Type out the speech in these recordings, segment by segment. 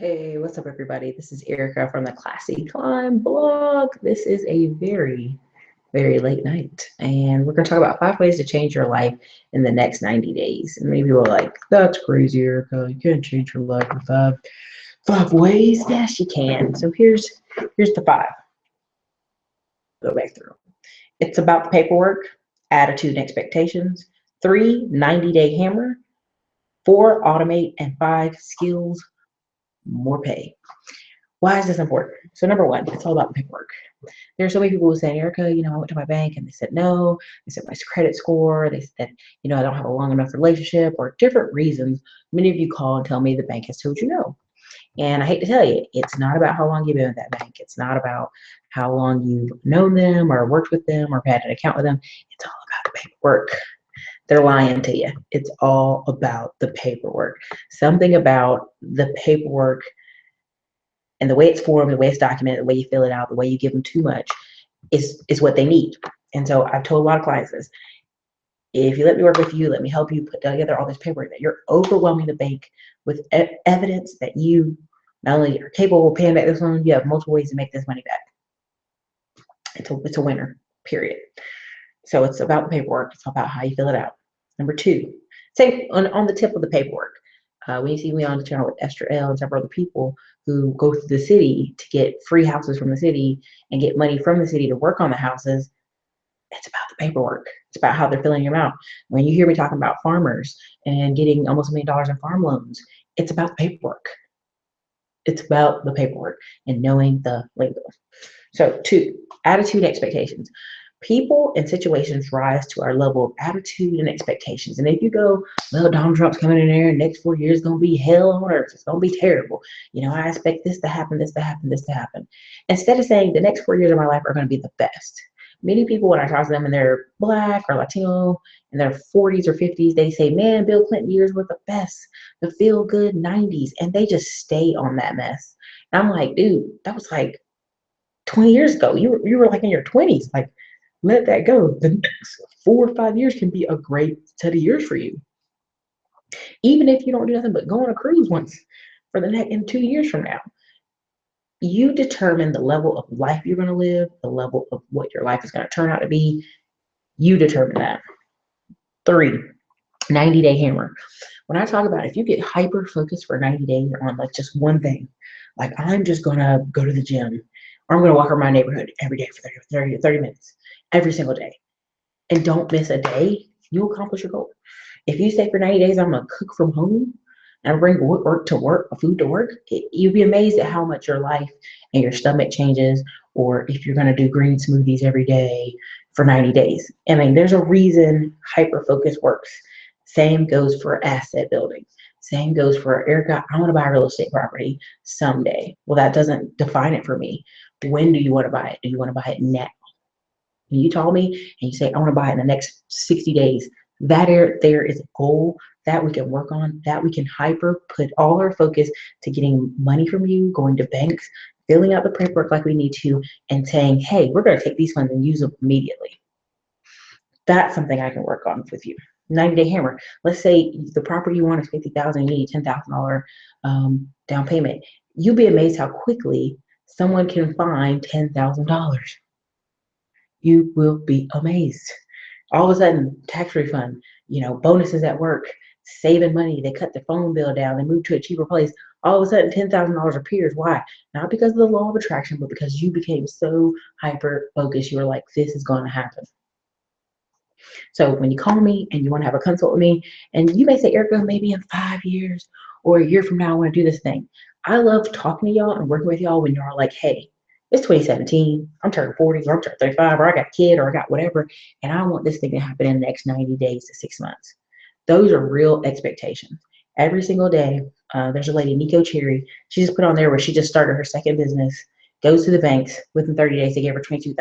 Hey, what's up, everybody? This is Erica from the Classy Climb blog. This is a very late night, and we're going to talk about 5 ways to change your life in the next 90 days. And maybe people are like, that's crazy, Erica. You can't change your life in five ways. Yes, you can. So here's the five. Go back through. It's about the paperwork, attitude and expectations. 3, 90-day hammer. 4, automate. And 5, skills, more pay. Why is this important? So number one, it's all about the paperwork. There are so many people who say, Erica, I went to my bank and they said no. They said my credit score. They said, I don't have a long enough relationship or different reasons. Many of you call and tell me the bank has told you no. And I hate to tell you, it's not about how long you've been with that bank. It's not about how long you've known them or worked with them or had an account with them. It's all about the paperwork. They're lying to you. It's all about the paperwork. Something about the paperwork and the way it's formed, the way it's documented, the way you fill it out, the way you give them too much is what they need. And so I've told a lot of clients this. If you let me work with you, let me help you put together all this paperwork, that you're overwhelming the bank with evidence that you not only are capable of paying back this loan, you have multiple ways to make this money back. It's a winner, period. So it's about the paperwork. It's about how you fill it out. Number two, say on the tip of the paperwork, when you see me on the channel with Esther L and several other people who go through the city to get free houses from the city and get money from the city to work on the houses, it's about the paperwork. It's about how they're filling them out. When you hear me talking about farmers and getting almost $1 million in farm loans, it's about the paperwork. It's about the paperwork and knowing the lingo. So 2, attitude expectations. People and situations rise to our level of attitude and expectations. And if you go, well, Donald Trump's coming in there, next 4 years is going to be hell on earth. It's going to be terrible. I expect this to happen, this to happen, this to happen. Instead of saying the next 4 years of my life are going to be the best. Many people, when I talk to them and they're Black or Latino in their 40s or 50s, they say, man, Bill Clinton years were the best, the feel good 90s. And they just stay on that mess. And I'm like, dude, that was like 20 years ago. You were like in your 20s. Like, let that go. The next 4 or 5 years can be a great set of years for you. Even if you don't do nothing but go on a cruise once for the next in 2 years from now. You determine the level of life you're going to live, the level of what your life is going to turn out to be. You determine that. 3, 90-day hammer. When I talk about if you get hyper focused for 90 days on like just one thing, like I'm just going to go to the gym or I'm going to walk around my neighborhood every day for 30 minutes, every single day, and don't miss a day, you'll accomplish your goal. If you say for 90 days, I'm going to cook from home and bring food to work, you'd be amazed at how much your life and your stomach changes. Or if you're going to do green smoothies every day for 90 days. I mean, there's a reason hyper-focus works. Same goes for asset building. Same goes for Erica, I want to buy real estate property someday. Well, that doesn't define it for me. When do you want to buy it? Do you want to buy it now? When you call me and you say, I want to buy it in the next 60 days, there is a goal that we can work on, that we can put all our focus to getting money from you, going to banks, filling out the paperwork like we need to, and saying, hey, we're going to take these funds and use them immediately. That's something I can work on with you. 90-day hammer. Let's say the property you want is $50,000, you need $10,000 down payment. You'll be amazed how quickly someone can find $10,000. You will be amazed. All of a sudden, tax refund, bonuses at work, saving money. They cut the phone bill down. They move to a cheaper place. All of a sudden, $10,000 appears. Why? Not because of the law of attraction, but because you became so hyper focused. You were like, this is going to happen. So when you call me and you want to have a consult with me, and you may say, Erica, maybe in 5 years or a year from now, I want to do this thing. I love talking to y'all and working with y'all when you're like, hey, it's 2017, I'm turning 40, or I'm turning 35, or I got a kid, or I got whatever, and I want this thing to happen in the next 90 days to 6 months. Those are real expectations. Every single day, there's a lady, Nico Cherry, she just put on there where she just started her second business, goes to the banks, within 30 days, they gave her $22,000.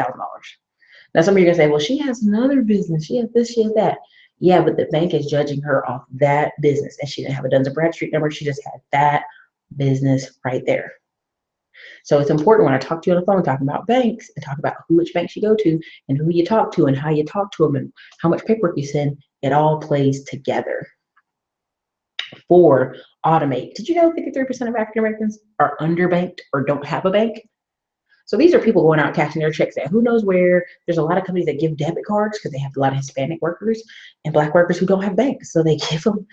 Now, some of you are going to say, well, she has another business, she has this, she has that. Yeah, but the bank is judging her off that business, and she didn't have a Duns & Bradstreet number, she just had that business right there. So it's important when I talk to you on the phone, talking about banks and talk about which banks you go to and who you talk to and how you talk to them and how much paperwork you send, it all plays together. for automate. Did you know 53% of African Americans are underbanked or don't have a bank? So these are people going out cashing their checks at who knows where. There's a lot of companies that give debit cards because they have a lot of Hispanic workers and Black workers who don't have banks. So they give them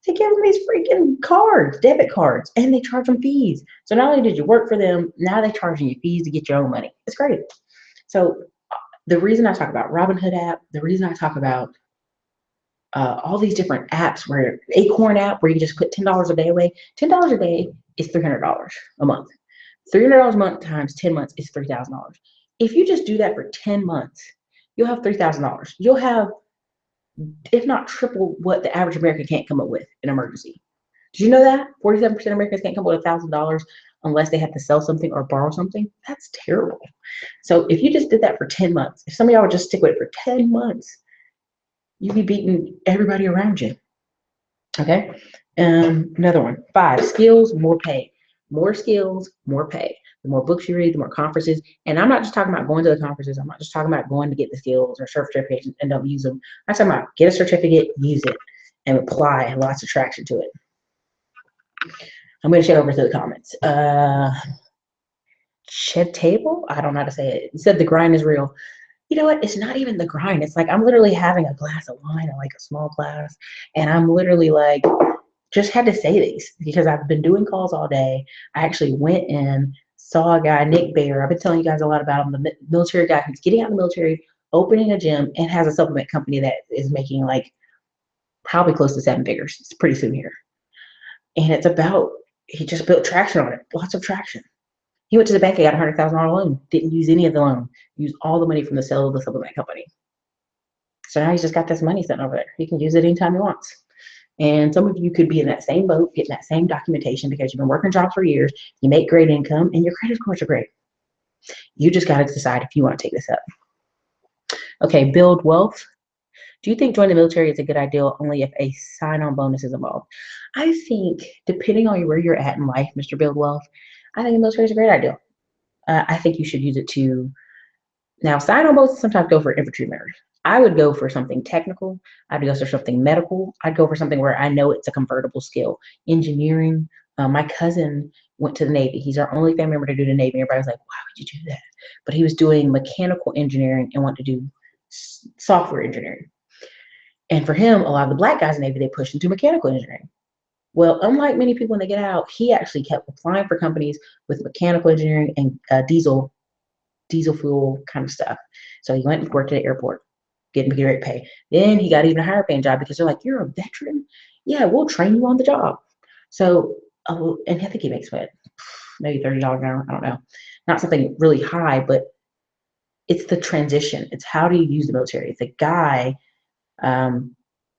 these freaking cards, debit cards, and they charge them fees. So not only did you work for them, now they're charging you fees to get your own money. It's great. So the reason I talk about Robinhood app, the reason I talk about all these different apps, where Acorn app, where you just put $10 a day away. $10 a day is $300 a month. $300 a month times 10 months is $3,000. If you just do that for 10 months, you'll have $3,000. You'll have, if not triple, what the average American can't come up with in emergency. Did you know that 47% of Americans can't come up with $1,000 unless they have to sell something or borrow something? That's terrible. So if you just did that for 10 months, if some of y'all would just stick with it for 10 months, you'd be beating everybody around you. Okay. Another one. 5, skills, more pay. More skills, more pay. The more books you read, the more conferences. And I'm not just talking about going to the conferences. I'm not just talking about going to get the skills or certifications and don't use them. I'm talking about get a certificate, use it, and apply lots of traction to it. I'm going to share over to the comments. Shed table? I don't know how to say it. It said the grind is real. You know what? It's not even the grind. It's like I'm literally having a glass of wine, or like a small glass, and I'm literally like, just had to say these because I've been doing calls all day. I actually went and saw a guy, Nick Bear. I've been telling you guys a lot about him, the military guy who's getting out of the military, opening a gym, and has a supplement company that is making like probably close to 7 figures. It's pretty soon here. And it's about, he just built traction on it, lots of traction. He went to the bank and got a $100,000 loan, didn't use any of the loan, used all the money from the sale of the supplement company. So now he's just got this money sitting over there. He can use it anytime he wants. And some of you could be in that same boat, getting that same documentation because you've been working jobs for years, you make great income, and your credit scores are great. You just got to decide if you want to take this up. Okay, build wealth. Do you think joining the military is a good idea only if a sign-on bonus is involved? I think, depending on where you're at in life, Mr. Build Wealth, I think the military is a great idea. I think you should use it to, now sign-on bonuses sometimes go for infantry members. I would go for something technical. I'd go for something medical. I'd go for something where I know it's a convertible skill. Engineering. My cousin went to the Navy. He's our only family member to do the Navy. Everybody was like, why would you do that? But he was doing mechanical engineering and wanted to do software engineering. And for him, a lot of the Black guys in the Navy, they pushed into mechanical engineering. Well, unlike many people when they get out, he actually kept applying for companies with mechanical engineering and diesel fuel kind of stuff. So he went and worked at the airport, getting great pay. Then he got even a higher paying job because they're like, you're a veteran? Yeah, we'll train you on the job. So, and I think he makes what, maybe $30 an hour, I don't know. Not something really high, but it's the transition. It's how do you use the military? The guy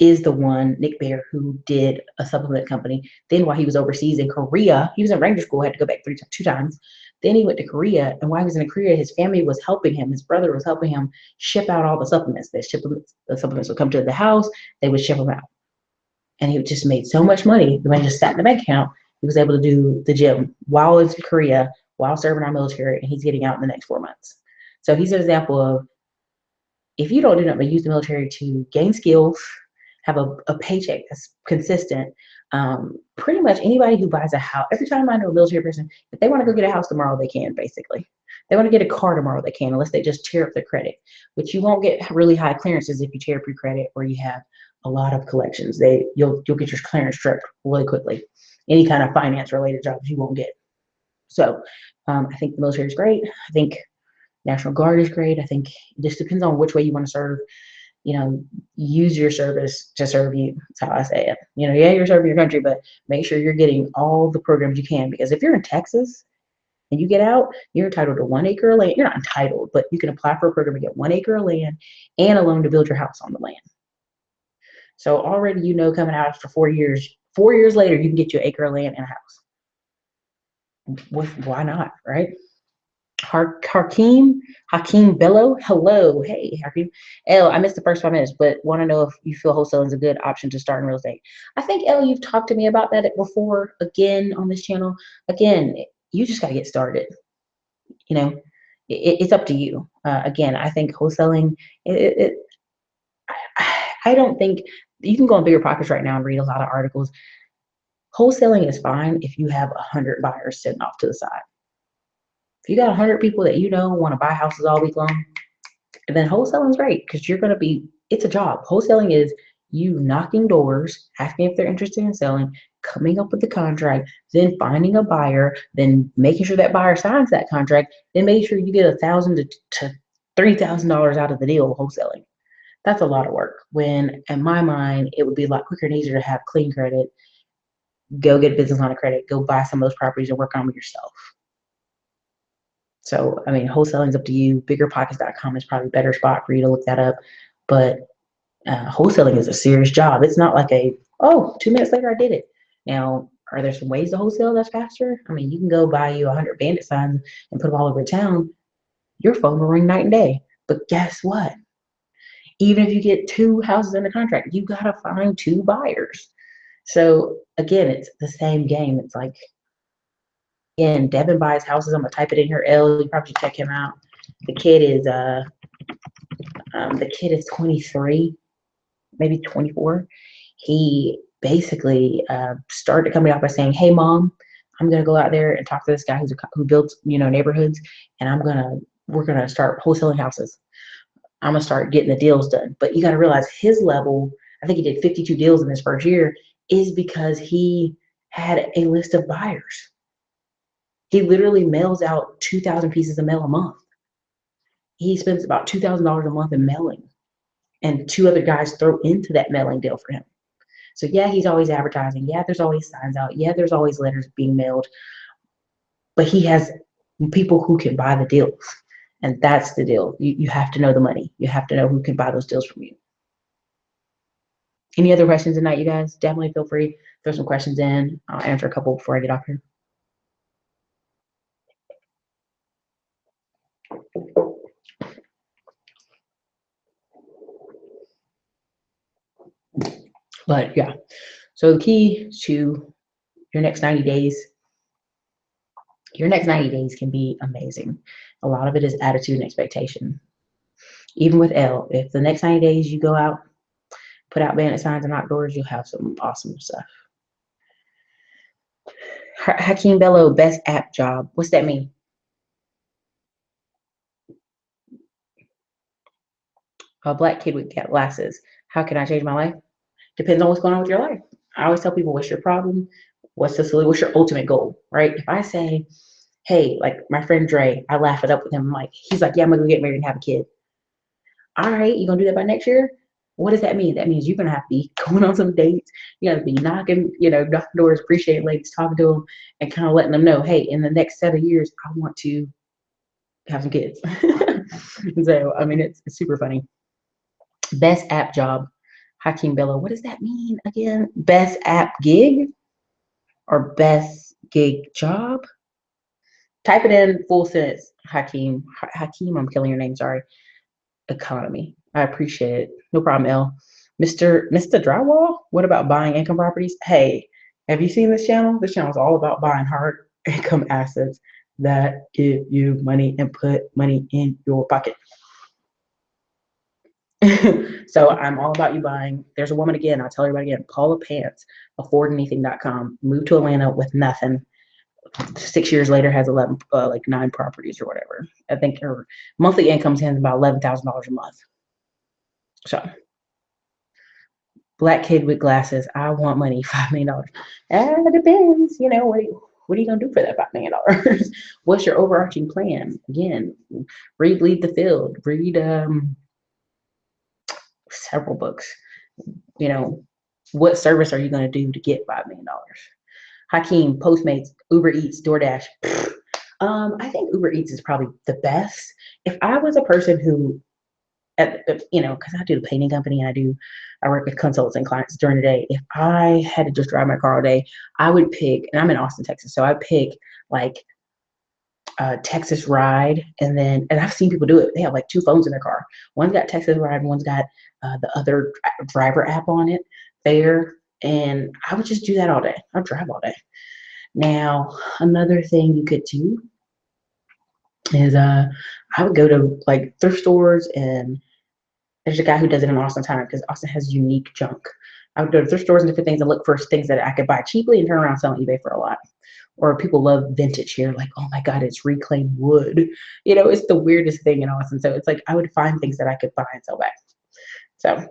is the one, Nick Bear, who did a supplement company. Then while he was overseas in Korea, he was in Ranger School, had to go back 2 times. Then he went to Korea, and while he was in Korea, his family was helping him. His brother was helping him ship out all the supplements. The supplements would come to the house, they would ship them out. And he just made so much money, the money just sat in the bank account, he was able to do the gym while in Korea, while serving our military, and he's getting out in the next 4 months. So he's an example of, if you don't do nothing but use the military to gain skills, have a paycheck that's consistent. Pretty much anybody who buys a house, every time I know a military person, if they want to go get a house tomorrow, they can, basically. They want to get a car tomorrow, they can, unless they just tear up their credit. But you won't get really high clearances if you tear up your credit or you have a lot of collections. You'll get your clearance stripped really quickly. Any kind of finance related jobs you won't get. So I think the military is great. I think National Guard is great. I think it just depends on which way you want to serve. Use your service to serve you. That's how I say it. Yeah, you're serving your country, but make sure you're getting all the programs you can. Because if you're in Texas and you get out, you're entitled to 1 acre of land. You're not entitled, but you can apply for a program to get 1 acre of land and a loan to build your house on the land. So already, coming out after 4 years, 4 years later, you can get you 1 acre of land and a house. Why not, right? Hakeem Bello, hello, hey Hakeem. I missed the first 5 minutes, but want to know if you feel wholesaling is a good option to start in real estate. I think you've talked to me about that before, again, on this channel. Again, you just got to get started. It's up to you. Again, I think wholesaling, I don't think you can go on Bigger Pockets right now and read a lot of articles. Wholesaling is fine if you have 100 buyers sitting off to the side. If you got 100 people that want to buy houses all week long, then wholesaling is great because it's a job. Wholesaling is you knocking doors, asking if they're interested in selling, coming up with the contract, then finding a buyer, then making sure that buyer signs that contract, then make sure you get $1,000 to $3,000 out of the deal wholesaling. That's a lot of work. When, in my mind, it would be a lot quicker and easier to have clean credit, go get a business line of credit, go buy some of those properties and work on them yourself. So, I mean, wholesaling is up to you. Biggerpockets.com is probably a better spot for you to look that up. But wholesaling is a serious job. It's not like 2 minutes later I did it. Now, are there some ways to wholesale that's faster? I mean, you can go buy you 100 bandit signs and put them all over town. Your phone will ring night and day. But guess what? Even if you get 2 houses under contract, you got to find 2 buyers. So again, it's the same game. It's like, again, Devin buys houses. I'm gonna type it in here. You probably should check him out. The kid is 23, maybe 24. He basically started coming out by saying, "Hey, mom, I'm gonna go out there and talk to this guy who builds neighborhoods, and we're gonna start wholesaling houses. I'm gonna start getting the deals done." But you got to realize his level. I think he did 52 deals in his first year, is because he had a list of buyers. He literally mails out 2,000 pieces of mail a month. He spends about $2,000 a month in mailing, and 2 other guys throw into that mailing deal for him. So yeah, he's always advertising. Yeah, there's always signs out. Yeah, there's always letters being mailed. But he has people who can buy the deals. And that's the deal. You have to know the money. You have to know who can buy those deals from you. Any other questions tonight, you guys? Definitely feel free to throw some questions in. I'll answer a couple before I get off here. But yeah, so the key to your next 90 days, can be amazing. A lot of it is attitude and expectation. Even with L, if the next 90 days you go out, put out bandit signs and outdoors, you'll have some awesome stuff. Hakeem Bello, best app job. What's that mean? A black kid with glasses. How can I change my life? Depends on what's going on with your life. I always tell people, what's your problem? What's the solution? What's your ultimate goal, right? If I say, hey, like my friend Dre, I laugh it up with him. He's like, yeah, I'm gonna go get married and have a kid. All right, you gonna do that by next year? What does that mean? That means you're gonna have to be going on some dates. You gotta be knocking doors, appreciating ladies, talking to them, and kind of letting them know, hey, in the next 7 years, I want to have some kids. So I mean, it's super funny. Best app job, Hakeem Bello. What does that mean again? Best app gig or best gig job? Type it in full sentence, Hakeem. Hakeem, I'm killing your name. Sorry. Economy. I appreciate it. No problem, L. Mr. Drywall, what about buying income properties? Hey, have you seen this channel? This channel is all about buying hard income assets that give you money and put money in your pocket. So I'm all about you buying. There's a woman, again, I'll tell everybody again, Paula Pants, affordanything.com, moved to Atlanta with nothing. 6 years later has 9 properties or whatever. I think her monthly income is about $11,000 a month. So black kid with glasses, I want money, $5 million. It depends, what are you gonna do for that $5 million? What's your overarching plan? Again, Lead the Field, read several books. What service are you going to do to get $5 million? Hakeem, Postmates, Uber Eats, DoorDash. I think Uber Eats is probably the best. If I was a person who, because I do the painting company and I work with consulting clients during the day. If I had to just drive my car all day, I would pick, and I'm in Austin, Texas, so I'd pick like Texas Ride, and I've seen people do it. They have like 2 phones in their car. One's got Texas Ride, and one's got the other driver app on it there. And I would just do that all day. I'd drive all day. Now, another thing you could do is I would go to like thrift stores, and there's a guy who does it in Austin time because Austin has unique junk. I would go to thrift stores and different things and look for things that I could buy cheaply and turn around and sell on eBay for a lot. Or people love vintage here, like, oh my God, it's reclaimed wood. It's the weirdest thing in Austin. So it's like I would find things that I could buy and sell back. So,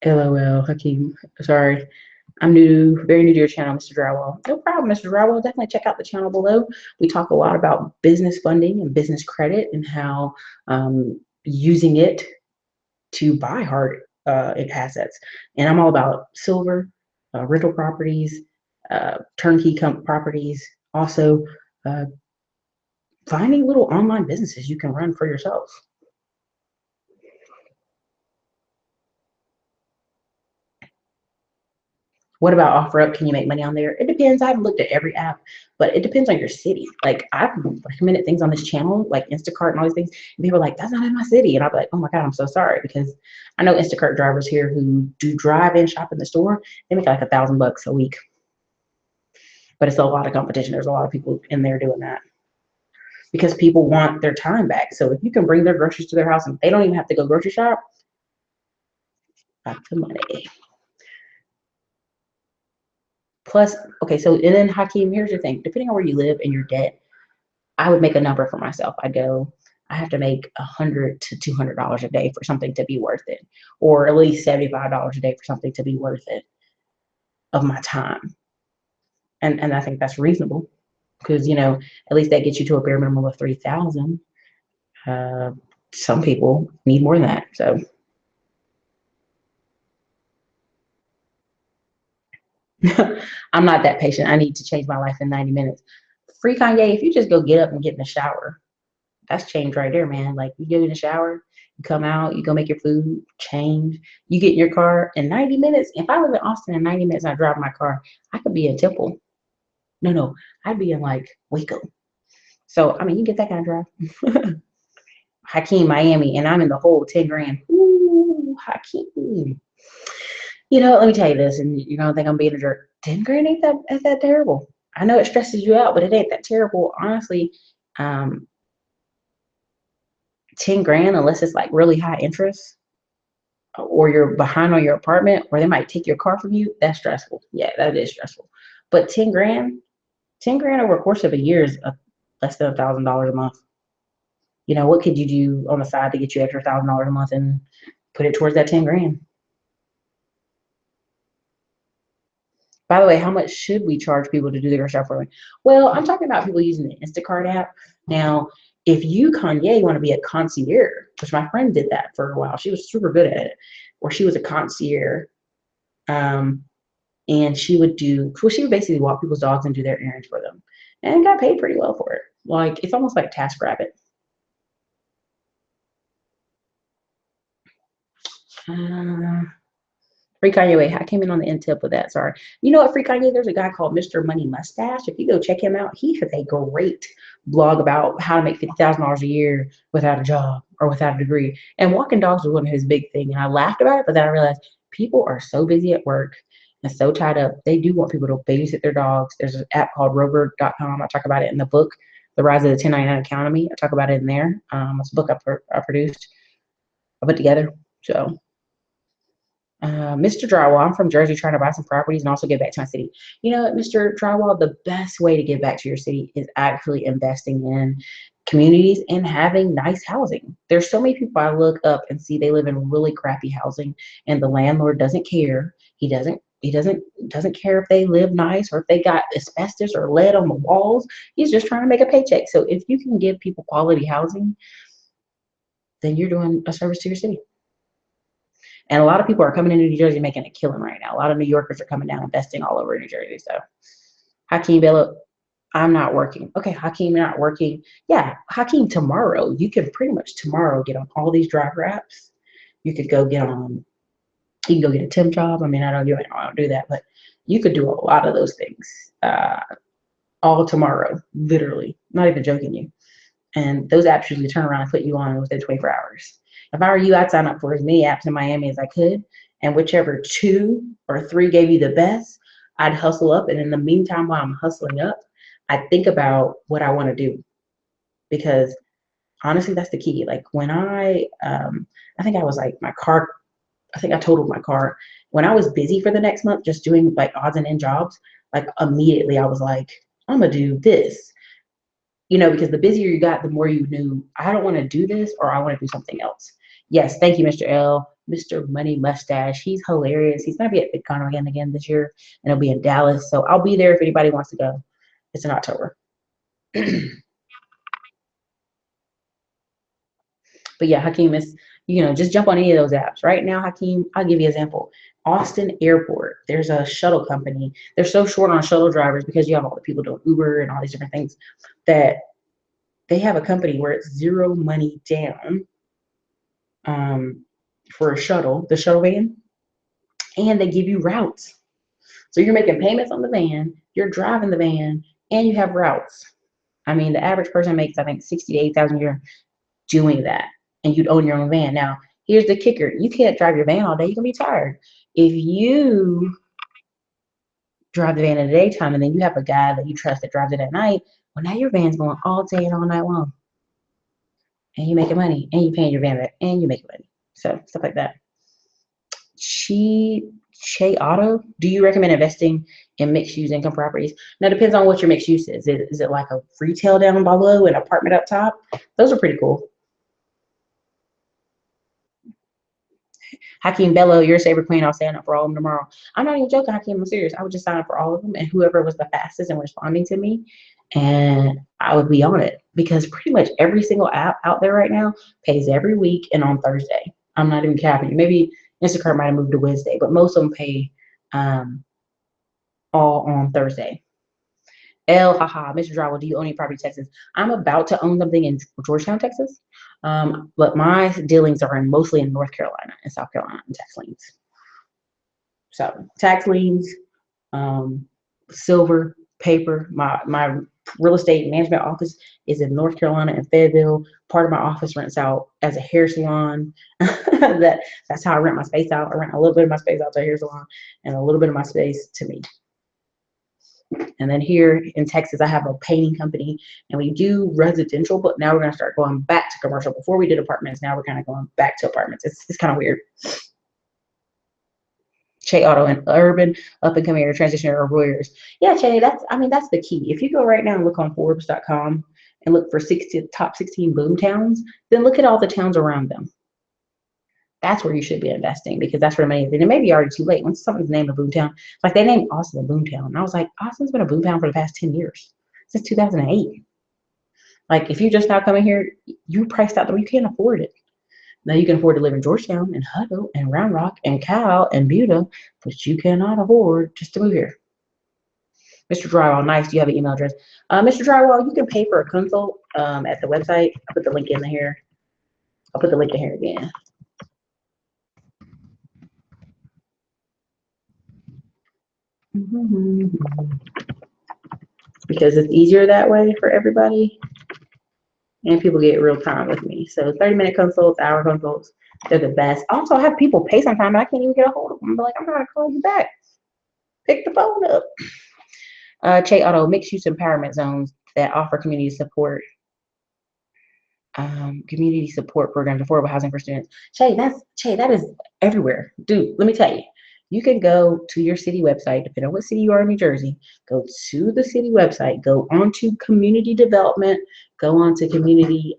LOL, Hakeem. Sorry. I'm very new to your channel, Mr. Drywall. No problem, Mr. Drywall. Definitely check out the channel below. We talk a lot about business funding and business credit and how using it to buy hard assets. And I'm all about silver, rental properties, turnkey properties, also finding little online businesses you can run for yourself. What about OfferUp? Can you make money on there? It depends. I haven't looked at every app, but it depends on your city. Like I've recommended things on this channel, like Instacart and all these things. And people are like, that's not in my city. And I'm like, oh my God, I'm so sorry. Because I know Instacart drivers here who do drive and shop in the store. They make like $1,000 a week. But it's a lot of competition. There's a lot of people in there doing that because people want their time back. So if you can bring their groceries to their house and they don't even have to go grocery shop, back to money. Plus, okay, so and then Hakeem, here's the thing. Depending on where you live and your debt, I would make a number for myself. I'd go, I have to make $100 to $200 a day for something to be worth it, or at least $75 a day for something to be worth it of my time. And I think that's reasonable because at least that gets you to a bare minimum of 3,000. Some people need more than that. So I'm not that patient. I need to change my life in 90 minutes. Free Kanye, if you just go get up and get in the shower, that's change right there, man. Like you get in the shower, you come out, you go make your food, change, you get in your car in 90 minutes. If I live in Austin in 90 minutes and I drive my car, I could be in Temple. No, I'd be in like Waco. So I mean you get that kind of drive. Hakeem, Miami, and I'm in the hole 10 grand. Ooh, Hakeem. Let me tell you this, and you're gonna think I'm being a jerk. 10 grand ain't that terrible. I know it stresses you out, but it ain't that terrible. Honestly, 10 grand, unless it's like really high interest, or you're behind on your apartment, or they might take your car from you, that's stressful. Yeah, that is stressful. But 10 grand over a course of a year is less than $1,000 a month. What could you do on the side to get you extra $1,000 a month and put it towards that 10 grand? By the way, how much should we charge people to do their stuff for me? Well, I'm talking about people using the Instacart app. Now, if you, Kanye, want to be a concierge, which my friend did that for a while, she was super good at it, where she was a concierge, and she would basically walk people's dogs and do their errands for them, and got paid pretty well for it. Like it's almost like TaskRabbit. Free Kanye, wait, I came in on the end tip with that. Sorry. You know what, Free Kanye? There's a guy called Mr. Money Mustache. If you go check him out, he has a great blog about how to make $50,000 a year without a job or without a degree. And walking dogs was one of his big things. And I laughed about it, but then I realized people are so busy at work and so tied up. They do want people to babysit their dogs. There's an app called Rover.com. I talk about it in the book, The Rise of the 1099 Economy. I talk about it in there. It's a book I produced, I put together. So. Mr. Drywall, I'm from Jersey trying to buy some properties and also get back to my city. You know what, Mr. Drywall, the best way to get back to your city is actually investing in communities and having nice housing. There's so many people I look up and see they live in really crappy housing and the landlord doesn't care. He doesn't care if they live nice or if they got asbestos or lead on the walls. He's just trying to make a paycheck. So if you can give people quality housing, then you're doing a service to your city. And a lot of people are coming into New Jersey making a killing right now. A lot of New Yorkers are coming down investing all over New Jersey. So Hakeem Bello, I'm not working. Okay, Hakeem, you're not working. Yeah, Hakeem, tomorrow, you can pretty much tomorrow get on all these driver apps. You could go get on, you can go get a temp job. I mean, I don't do that, but you could do a lot of those things all tomorrow, literally, not even joking you. And those apps usually turn around and put you on within 24 hours. If I were you, I'd sign up for as many apps in Miami as I could. And whichever 2 or 3 gave you the best, I'd hustle up. And in the meantime, while I'm hustling up, I think about what I want to do. Because Honestly, that's the key. Like when I think I was like my car, I think I totaled my car. When I was busy for the next month, just doing like odds and end jobs, like immediately I was like, I'm gonna do this. Because the busier you got, the more you knew, I don't want to do this or I want to do something else. Yes, thank you, Mr. L. Mr. Money Mustache. He's hilarious. He's gonna be at VidCon again this year, and it'll be in Dallas. So I'll be there if anybody wants to go. It's in October. But yeah, Hakeem is, just jump on any of those apps. Right now, Hakeem, I'll give you an example. Austin Airport, there's a shuttle company. They're so short on shuttle drivers because you have all the people doing Uber and all these different things that they have a company where it's zero money down for a shuttle, the shuttle van, and they give you routes. So you're making payments on the van, you're driving the van, and you have routes. I mean, the average person makes, I think, 60 to 8,000 a year doing that, and you'd own your own van. Now, here's the kicker: you can't drive your van all day; you're gonna be tired. If you drive the van in the daytime, and then you have a guy that you trust that drives it at night, well, now your van's going all day and all night long, and you making money, and you paying your van back, and you making money. So stuff like that. Che Auto, do you recommend investing in mixed use income properties? Now, it depends on what your mixed use is. Is it like a retail down below and apartment up top? Those are pretty cool. Hakeem Bello, your saber queen. I'll sign up for all of them tomorrow. I'm not even joking, Hakeem. I'm serious. I would just sign up for all of them, and whoever was the fastest in responding to me, and I would be on it because pretty much every single app out there right now pays every week and on Thursday. I'm not even capping you. Maybe Instacart might have moved to Wednesday, but most of them pay all on Thursday. Haha, Mr. Drywall, do you own any property in Texas? I'm about to own something in Georgetown, Texas, but my dealings are mostly in North Carolina and South Carolina and tax liens. So tax liens, silver, paper. My real estate management office is in North Carolina and Fayetteville. Part of my office rents out as a hair salon. That's how I rent my space out. I rent a little bit of my space out to a hair salon and a little bit of my space to me. And then here in Texas, I have a painting company and we do residential, but now we're going to start going back to commercial. Before we did apartments, now we're kind of going back to apartments. It's kind of weird. Che Auto and urban up and coming area transition or warriors. Yeah, Che, that's the key. If you go right now and look on Forbes.com and look for top 16 boom towns, then look at all the towns around them. That's where you should be investing because that's where money is. And it may be already too late. Once something's named a boomtown, like they named Austin a boomtown. And I was like, Austin's been a boomtown for the past 10 years, since 2008. Like if you're just now coming here, you priced out, you can't afford it. Now you can afford to live in Georgetown and Hutto and Round Rock and Cal and Buda, but you cannot afford just to move here. Mr. Drywall, nice. Do you have an email address? Mr. Drywall, you can pay for a consult at the website. I'll put the link in here. I'll put the link in here again. Because it's easier that way for everybody and people get real time with me. So 30-minute consults, hour consults, they're the best. Also, I have people pay sometimes and I can't even get a hold of them. I'm like, I'm not gonna call you back. Pick the phone up. Che Auto, mixed use empowerment zones that offer community support programs, affordable housing for students. Che, that is everywhere. Dude, let me tell you. You can go to your city website, depending on what city you are in New Jersey, go to the city website, go onto community development, go on to community,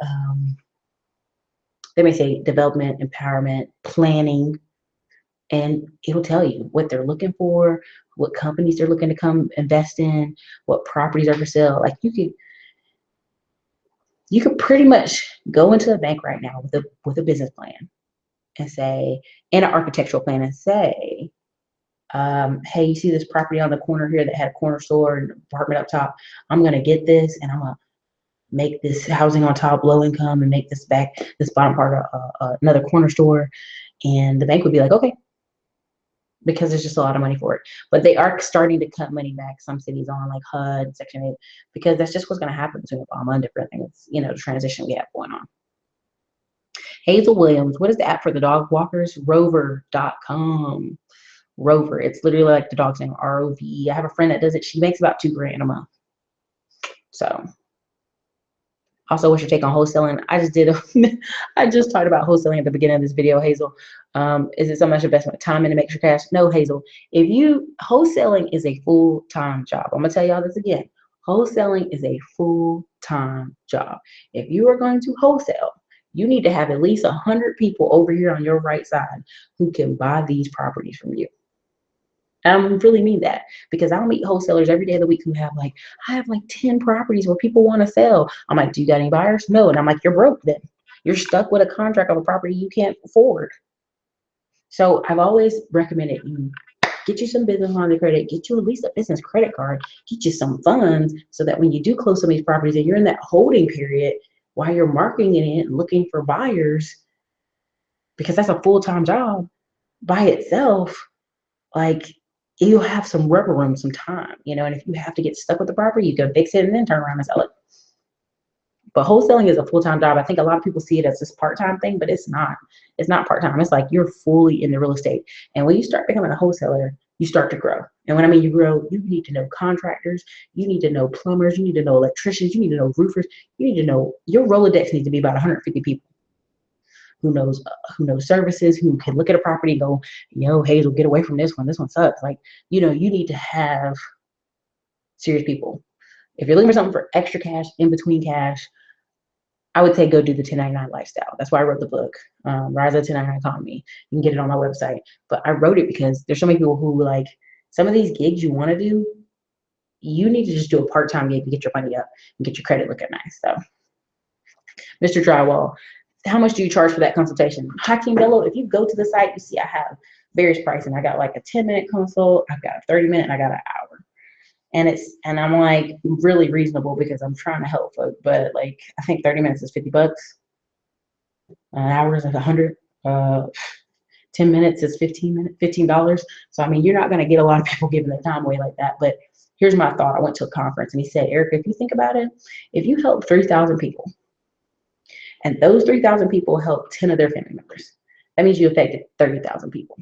they may say development, empowerment, planning, and it'll tell you what they're looking for, what companies they're looking to come invest in, what properties are for sale. Like you could pretty much go into a bank right now with a business plan and say, and an architectural plan and say, hey, you see this property on the corner here that had a corner store and apartment up top? I'm going to get this and I'm going to make this housing on top low income and make this bottom part another corner store. And the bank would be like, okay, because there's just a lot of money for it. But they are starting to cut money back, some cities on like HUD, Section 8, because that's just what's going to happen between Obama and different things, the transition we have going on. Hazel Williams, what is the app for the dog walkers? Rover.com. Rover. It's literally like the dog's name, ROVE. I have a friend that does it. She makes about $2,000 a month. So Also, what's your take on wholesaling? I just talked about wholesaling at the beginning of this video, Hazel. Is it so much investment time in to make extra cash? No, Hazel. Wholesaling is a full-time job. I'm gonna tell y'all this again. Wholesaling is a full-time job. If you are going to wholesale, you need to have at least 100 people over here on your right side who can buy these properties from you. I really mean that, because I'll meet wholesalers every day of the week who have like, I have like 10 properties where people want to sell. I'm like, do you got any buyers? No. And I'm like, you're broke then. You're stuck with a contract of a property you can't afford. So I've always recommended you get you some business line of credit, get you at least a business credit card, get you some funds so that when you do close some of these properties and you're in that holding period while you're marketing it and looking for buyers, because that's a full-time job by itself, like you'll have some rubber room, some time, and if you have to get stuck with the property, you can fix it and then turn around and sell it. But wholesaling is a full-time job. I think a lot of people see it as this part-time thing, but it's not. It's not part-time. It's like you're fully in the real estate. And when you start becoming a wholesaler, you start to grow. And when I mean you grow, you need to know contractors, you need to know plumbers, you need to know electricians, you need to know roofers, you need to know your Rolodex needs to be about 150 people who knows services, who can look at a property and go, Hazel, get away from this one. This one sucks. Like, you need to have serious people. If you're looking for something for extra cash, in between cash, I would say go do the 1099 lifestyle. That's why I wrote the book, Rise of the 1099 Economy. You can get it on my website. But I wrote it because there's so many people who like some of these gigs you want to do, you need to just do a part-time gig to get your money up and get your credit looking nice. So, Mr. Drywall, how much do you charge for that consultation? Hakeem Bello, if you go to the site, you see I have various pricing. I got like a 10-minute consult, I've got a 30-minute, and I got an hour. And I'm like really reasonable because I'm trying to help folk, but like I think 30 minutes is $50. An hour is like 100. 10 minutes is $15. So I mean, you're not going to get a lot of people giving their time away like that. But here's my thought. I went to a conference and he said, Ericka, if you think about it, if you help 3,000 people and those 3,000 people help 10 of their family members, that means you affected 30,000 people,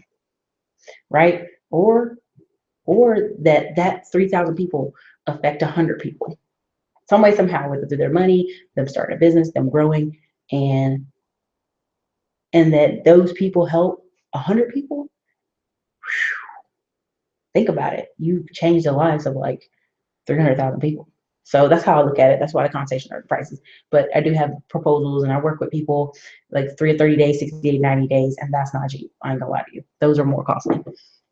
right? Or that 3,000 people affect 100 people. Some way, somehow, whether through their money, them starting a business, them growing, and that those people help 100 people. Think about it. You've changed the lives of like 300,000 people. So that's how I look at it. That's why the consultation are the prices. But I do have proposals and I work with people like 30 days, 60 days, 90 days, and that's not cheap. I ain't gonna lie to you. Those are more costly.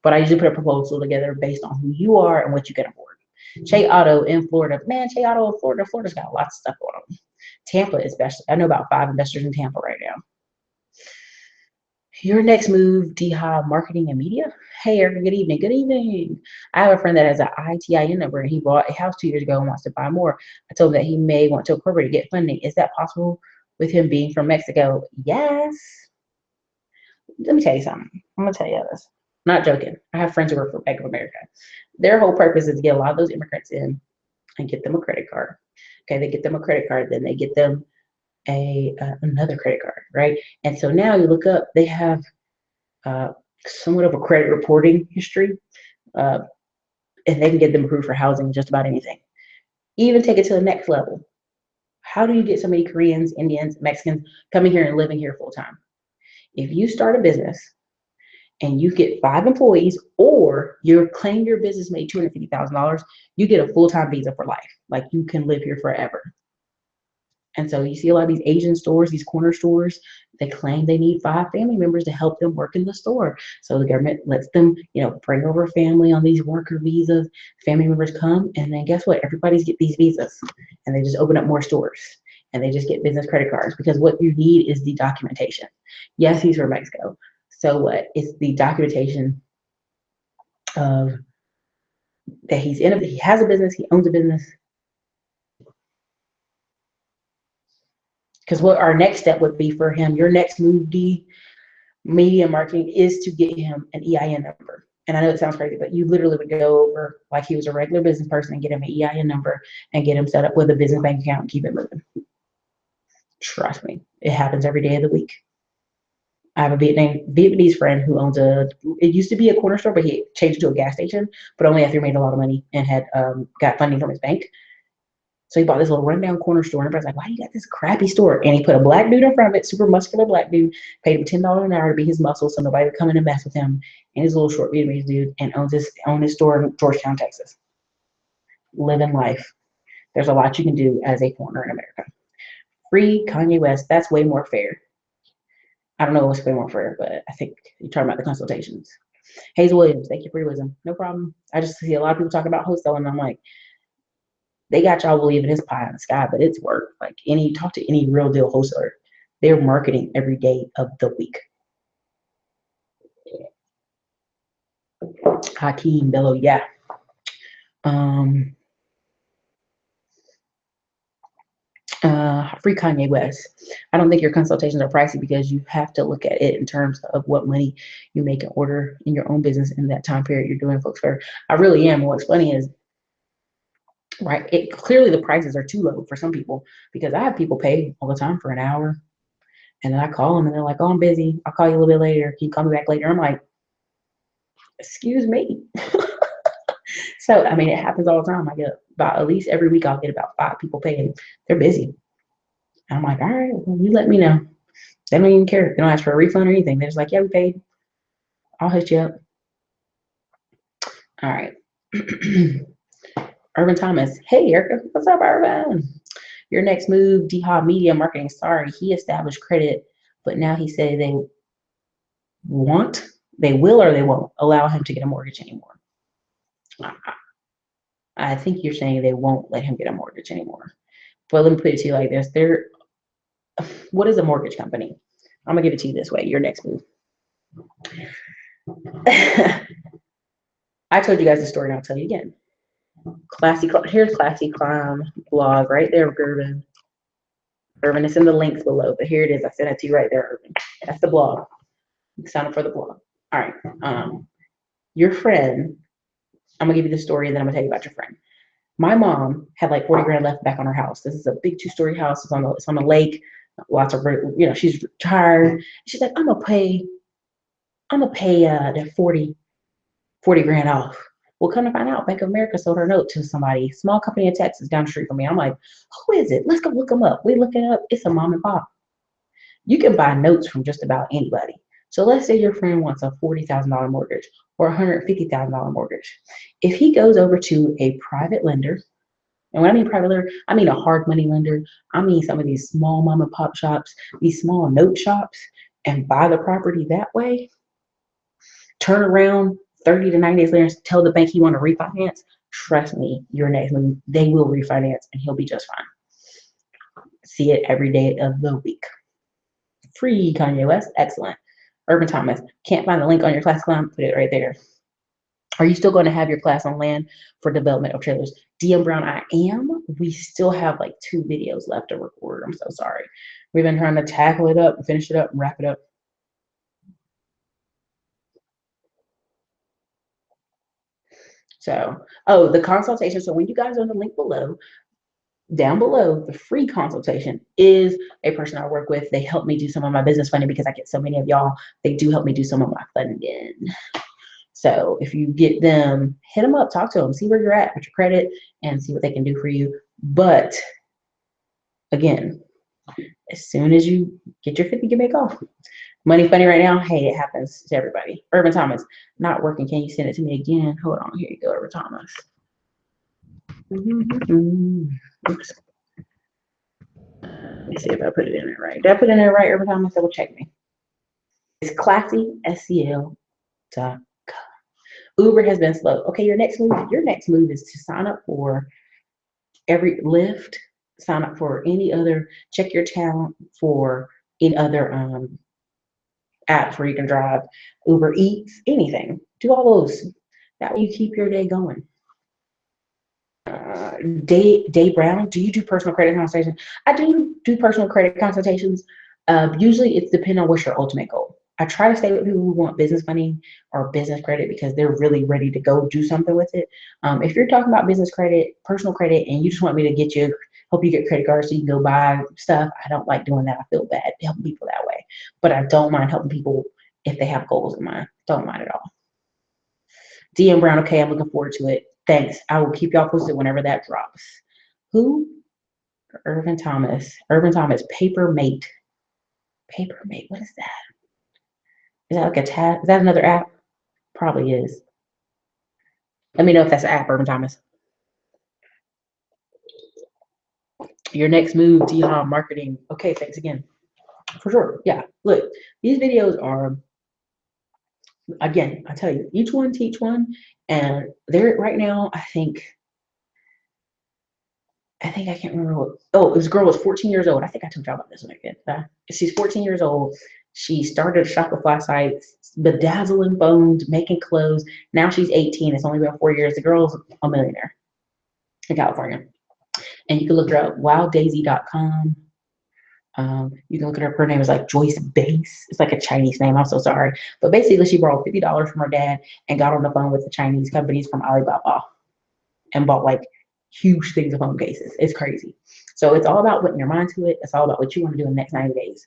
But I usually put a proposal together based on who you are and what you can afford. Che Auto in Florida. Man, Che Auto in Florida. Florida's got lots of stuff going on. Tampa especially. I know about 5 investors in Tampa right now. Your next move, DHA Marketing and Media. Hey, Ericka, good evening. Good evening. I have a friend that has an ITIN number and he bought a house 2 years ago and wants to buy more. I told him that he may want to incorporate to get funding. Is that possible with him being from Mexico? Yes. Let me tell you something. I'm going to tell you this. I'm not joking. I have friends who work for Bank of America. Their whole purpose is to get a lot of those immigrants in and get them a credit card. Okay, they get them a credit card, then they get them another credit card, right? And so now you look up, they have somewhat of a credit reporting history, and they can get them approved for housing, just about anything. Even take it to the next level. How do you get so many Koreans, Indians, Mexicans coming here and living here full time? If you start a business and you get 5 employees, or you claim your business made $250,000, you get a full-time visa for life. Like you can live here forever. And so you see a lot of these Asian stores, these corner stores, they claim they need 5 family members to help them work in the store. So the government lets them, bring over a family on these worker visas. Family members come, and then guess what? Everybody's get these visas, and they just open up more stores, and they just get business credit cards, because what you need is the documentation. Yes, he's from Mexico. So what? It's the documentation of that he has a business, he owns a business. Because what our next step would be for him, your next move, D, media marketing, is to get him an EIN number. And I know it sounds crazy, but you literally would go over like he was a regular business person and get him an EIN number and get him set up with a business bank account and keep it moving. Trust me, it happens every day of the week. I have a Vietnamese friend who owns it used to be a corner store, but he changed to a gas station, but only after he made a lot of money and had got funding from his bank. So he bought this little rundown corner store, and everybody's like, why you got this crappy store? And he put a black dude in front of it, super muscular black dude, paid him $10 an hour to be his muscle so nobody would come in and mess with him, and his little short Vietnamese dude, and owned his store in Georgetown, Texas. Living life. There's a lot you can do as a foreigner in America. Free Kanye West, that's way more fair. I don't know what's way more fair, but I think you're talking about the consultations. Hazel Williams, thank you for your wisdom. No problem. I just see a lot of people talking about wholesaling, and I'm like, they got y'all believing it's pie in the sky, but it's work. Like talk to any real deal wholesaler, they're marketing every day of the week. Hakeem Bello, yeah. Free Kanye West. I don't think your consultations are pricey because you have to look at it in terms of what money you make in order in your own business in that time period you're doing folks fair. I really am. What's funny is, right, clearly the prices are too low for some people, because I have people pay all the time for an hour, and then I call them and they're like, oh, I'm busy, I'll call you a little bit later, can you call me back later? I'm like, excuse me. So I mean, it happens all the time. I get about, at least every week I'll get about 5 people paying. They're busy. I'm like, all right, well, you let me know. They don't even care. They don't ask for a refund or anything. They're just like, yeah, we paid, I'll hit you up. All right. Urban Thomas, hey Erica, what's up, Urban? Your next move, D-Hop Media Marketing. Sorry, he established credit, but now he said they will or they won't allow him to get a mortgage anymore. I think you're saying they won't let him get a mortgage anymore. But let me put it to you like this. What is a mortgage company? I'm gonna give it to you this way. Your next move. I told you guys the story, and I'll tell you again. Here's Classy Climb blog right there, Urban. Urban, it's in the links below, but here it is. I sent it to you right there, Urban. That's the blog. Sign up for the blog. All right. Your friend, I'm gonna give you the story, and then I'm gonna tell you about your friend. My mom had like 40 grand left back on her house. This is a big 2-story house. It's on the lake. Lots of, she's retired. She's like, I'm gonna pay that 40 grand off. Well, come to find out, Bank of America sold her note to somebody, small company in Texas down the street from me. I'm like, who is it? Let's go look them up. We look it up. It's a mom and pop. You can buy notes from just about anybody. So let's say your friend wants a $40,000 mortgage or a $150,000 mortgage. If he goes over to a private lender, and when I mean private lender, I mean a hard money lender. I mean some of these small mom and pop shops, these small note shops, and buy the property that way, turn around 30 to 90 days later and tell the bank you want to refinance, trust me, your next move, they will refinance and he'll be just fine. See it every day of the week. Free Kanye West, excellent. Urban Thomas, can't find the link on your class climb, put it right there. Are you still going to have your class on land for development of trailers? DM Brown, I am. We still have like 2 videos left to record. I'm so sorry. We've been trying to tackle it up and finish it up and wrap it up. So, the consultation. So when you guys are on the link below, down below, the free consultation is a person I work with. They help me do some of my business funding because I get so many of y'all. They do help me do some of my funding. So if you get them, hit them up, talk to them, see where you're at with your credit and see what they can do for you. But again, as soon as you get your 50, get back off. Money funny right now. Hey, it happens to everybody. Urban Thomas, not working. Can you send it to me again? Hold on. Here you go, Urban Thomas. Oops. Let me see if I put it in there right. Did I put it in there right, Urban Thomas? Double check me. It's classyscl.com. Uber has been slow. Okay, your next move is to sign up for every Lyft, sign up for any other, check your talent for any other apps where you can drive, Uber Eats, anything. Do all those. That way you keep your day going. Day Brown, do you do personal credit consultations? I do personal credit consultations. Usually it's depending on what's your ultimate goal. I try to stay with people who want business money or business credit because they're really ready to go do something with it. If you're talking about business credit, personal credit, and you just want me to help you get credit cards so you can go buy stuff, I don't like doing that. I feel bad helping people that way. But I don't mind helping people if they have goals in mind. Don't mind at all. DM Brown, okay, I'm looking forward to it. Thanks. I will keep y'all posted whenever that drops. Who? Irvin Thomas. Irvin Thomas. Paper Mate. Paper Mate. What is that? Is that like a tab? Is that another app? Probably is. Let me know if that's an app, Irvin Thomas. Your next move, D-Hom marketing. Okay, thanks again. For sure. Yeah. Look, these videos are, again, I tell you, each one teach one. And they're right now, I can't remember what, oh, this girl was 14 years old. I think I told y'all about this one again. She's 14 years old. She started a Shopify site, bedazzling phones, making clothes. Now she's 18. It's only been 4 years. The girl's a millionaire in California. And you can look her up, wilddaisy.com. You can look at her name is like Joyce Base. It's like a Chinese name. I'm so sorry. But basically, she borrowed $50 from her dad and got on the phone with the Chinese companies from Alibaba and bought like huge things of phone cases. It's crazy. So it's all about putting your mind to it. It's all about what you want to do in the next 90 days.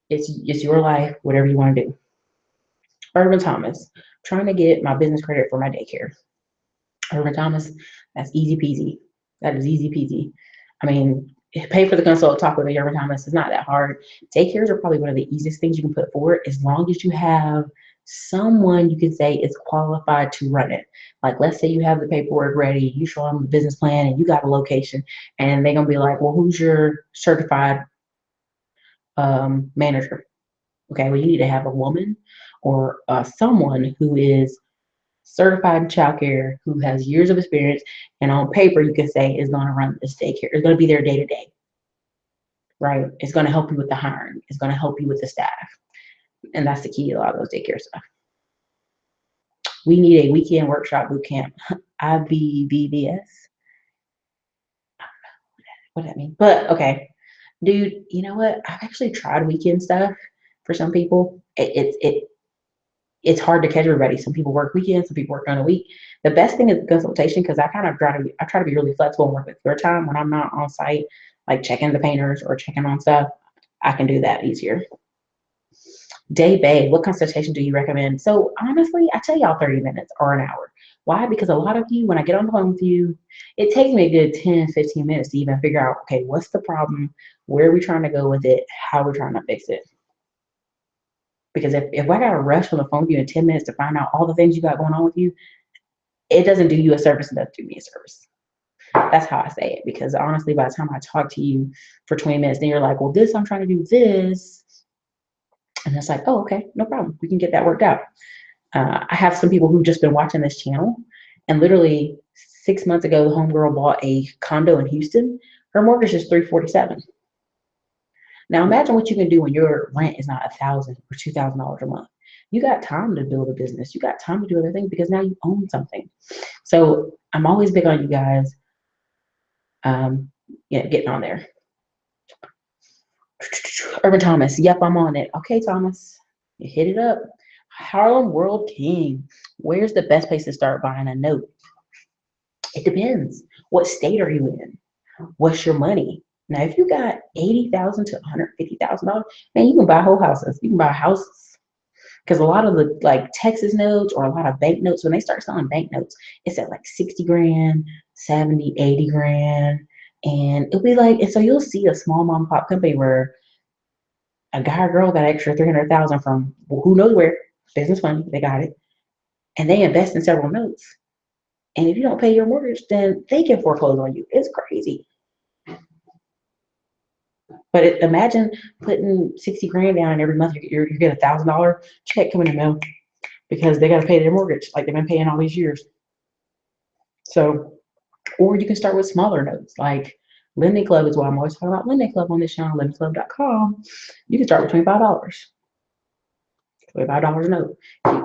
It's your life, whatever you want to do. Irvin Thomas, trying to get my business credit for my daycare. Irvin Thomas, that's easy peasy. That is easy peasy. I mean, pay for the consult, talk with Irvin Thomas. It's not that hard. Daycares are probably one of the easiest things you can put forward as long as you have someone you can say is qualified to run it. Like, let's say you have the paperwork ready, you show them the business plan, and you got a location, and they're gonna be like, well, who's your certified manager? Okay, well, you need to have a woman or someone who is certified in childcare, who has years of experience, and on paper you can say is going to run this daycare. It's going to be there day to day, right? It's going to help you with the hiring. It's going to help you with the staff, and that's the key to a lot of those daycare stuff. We need a weekend workshop boot camp. IBBBS. I don't know what that means, but okay, dude. You know what? I've actually tried weekend stuff for some people. It's hard to catch everybody. Some people work weekends, some people work during the week. The best thing is the consultation, because I try to be really flexible and work with your time when I'm not on site, like checking the painters or checking on stuff. I can do that easier. Day Bay, what consultation do you recommend? So honestly, I tell y'all 30 minutes or an hour. Why? Because a lot of you, when I get on the phone with you, it takes me a good 10, 15 minutes to even figure out, okay, what's the problem? Where are we trying to go with it? How are we trying to fix it? Because if I got to rush on the phone with you in 10 minutes to find out all the things you got going on with you, it doesn't do you a service, it doesn't do me a service. That's how I say it. Because honestly, by the time I talk to you for 20 minutes, then you're like, well, I'm trying to do this. And it's like, oh, okay, no problem. We can get that worked out. I have some people who've just been watching this channel, and literally 6 months ago, the homegirl bought a condo in Houston. Her mortgage is $347. Now imagine what you can do when your rent is not $1,000 or $2,000 a month. You got time to build a business. You got time to do other things because now you own something. So I'm always big on you guys, getting on there. Urban Thomas, yep, I'm on it. Okay, Thomas, you hit it up. Harlem World King, where's the best place to start buying a note? It depends. What state are you in? What's your money? Now, if you got $80,000 to $150,000, man, you can buy whole houses. You can buy houses. Because a lot of the like Texas notes or a lot of bank notes, when they start selling bank notes, it's at like 60 grand, 70, 80 grand. And it'll be like, and so you'll see a small mom and pop company where a guy or girl got extra 300,000 from who knows where, business fund, they got it. And they invest in several notes. And if you don't pay your mortgage, then they can foreclose on you. It's crazy. But imagine putting 60 grand down and every month you get $1,000 check coming in the mail because they got to pay their mortgage like they've been paying all these years. So, or you can start with smaller notes like Lending Club is why I'm always talking about Lending Club on this channel, lendingclub.com. You can start with $25. $25 a note.